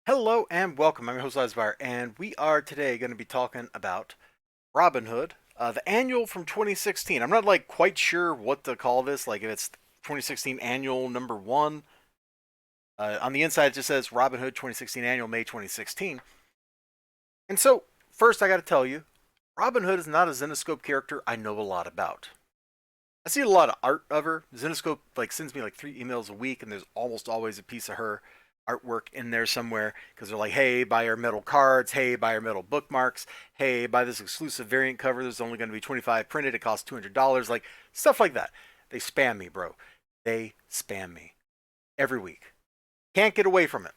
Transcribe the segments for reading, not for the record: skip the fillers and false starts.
Hello and welcome. I'm your host Elizibar, and we are today going to be talking about Robin Hood, the annual from 2016. I'm not quite sure what to call this, like if it's 2016 annual number one. On the inside, it just says Robin Hood 2016 annual May 2016. And so, first, I got to tell you, Robin Hood is not a Zenescope character I know a lot about. I see a lot of art of her. Zenescope sends me 3 emails a week, and there's almost always a piece of her artwork in there somewhere because they're like, hey, buy our metal cards, hey, buy our metal bookmarks, hey, buy this exclusive variant cover. There's only going to be 25 printed. It costs $200, like stuff like that. They spam me, bro. They spam me every week. Can't get away from it.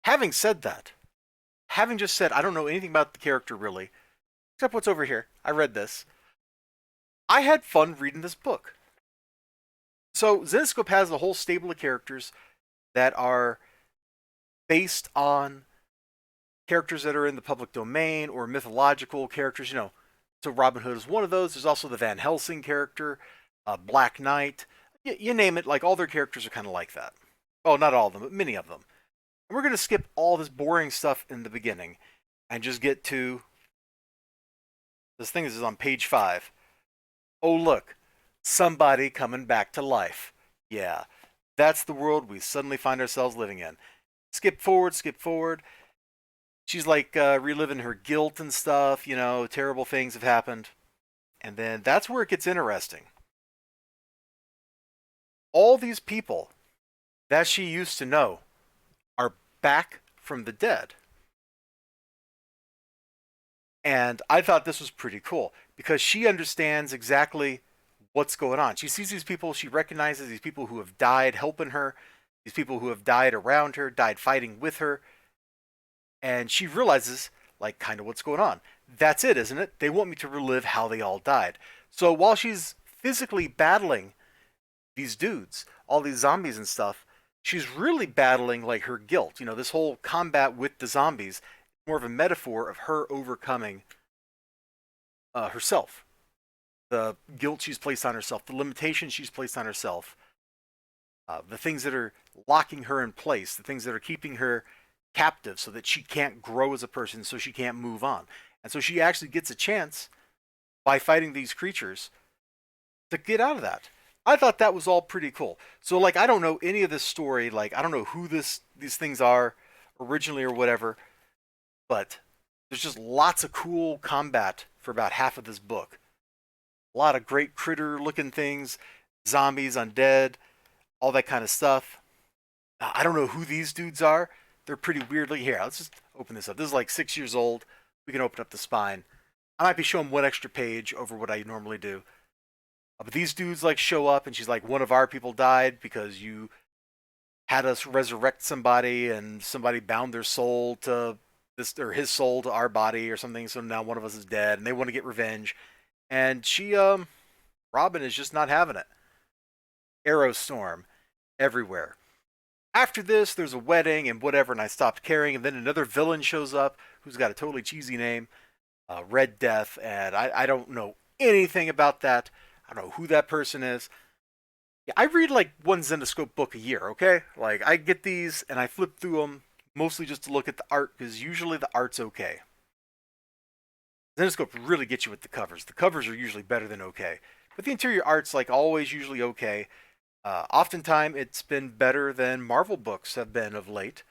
Having said that, having just said I don't know anything about the character really, except what's over here. I read this. I had fun reading this book. So Zenescope has a whole stable of characters that are based on characters that are in the public domain or mythological characters. So Robin Hood is one of those. There's also the Van Helsing character, Black Knight. You name it. Like all their characters are kind of like that. Oh, not all of them, but many of them. And we're gonna skip all this boring stuff in the beginning and just get to this thing. This is on page 5. Oh look, somebody coming back to life. Yeah, that's the world we suddenly find ourselves living in. Skip forward, skip forward. She's reliving her guilt and stuff, terrible things have happened. And then that's where it gets interesting. All these people that she used to know are back from the dead. And I thought this was pretty cool because she understands exactly what's going on. She sees these people, she recognizes these people who have died helping her, these people who have died around her, died fighting with her, and she realizes kind of what's going on. That's it, isn't it? They want me to relive how they all died. So while she's physically battling these dudes, all these zombies and stuff, she's really battling her guilt. This whole combat with the zombies, more of a metaphor of her overcoming herself, the guilt she's placed on herself, the limitations she's placed on herself, the things that are locking her in place, the things that are keeping her captive so that she can't grow as a person, so she can't move on. And so she actually gets a chance by fighting these creatures to get out of that. I thought that was all pretty cool. So I don't know any of this story, I don't know who these things are originally or whatever, but there's just lots of cool combat for about half of this book. A lot of great critter looking things, zombies, undead, all that kind of stuff. I don't know who these dudes are. They're pretty weirdly here. Let's just open this up. This is 6 years old. We can open up the spine. I might be showing one extra page over what I normally do. But these dudes show up and she's like, one of our people died because you had us resurrect somebody and somebody bound their soul to this or his soul to our body or something. So now one of us is dead and they want to get revenge. And Robyn is just not having it. Arrow storm everywhere. After this, there's a wedding and whatever, and I stopped caring. And then another villain shows up who's got a totally cheesy name, Red Death, and I don't know anything about that. I don't know who that person is. Yeah, I read one Zenescope book a year, okay? I get these and I flip through them mostly just to look at the art because usually the art's okay. Zenescope really gets you with the covers. The covers are usually better than okay, but the interior art's always usually okay. Oftentimes, it's been better than Marvel books have been of late.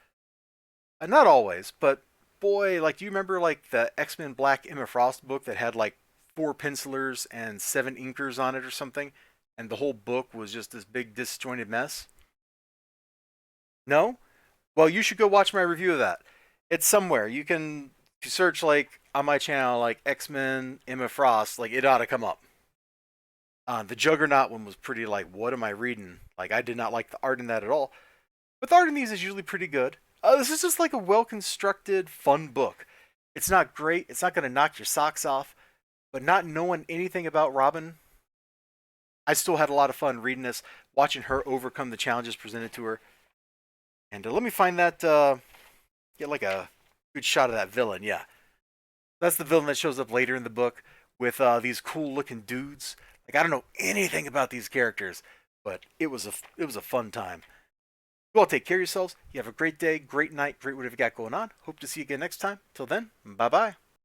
Not always, but boy, do you remember the X-Men Black Emma Frost book that had 4 pencilers and 7 inkers on it or something, and the whole book was just this big disjointed mess? No? Well, you should go watch my review of that. It's somewhere. You can search on my channel X-Men Emma Frost, it ought to come up. The Juggernaut one was pretty what am I reading? I did not like the art in that at all. But the art in these is usually pretty good. This is just a well constructed, fun book. It's not great. It's not going to knock your socks off. But not knowing anything about Robyn, I still had a lot of fun reading this, watching her overcome the challenges presented to her. And let me find that, get a good shot of that villain. Yeah. That's the villain that shows up later in the book with these cool looking dudes. I don't know anything about these characters, but it was a fun time. You all take care of yourselves. You have a great day, great night, great whatever you got going on. Hope to see you again next time. Till then, bye bye.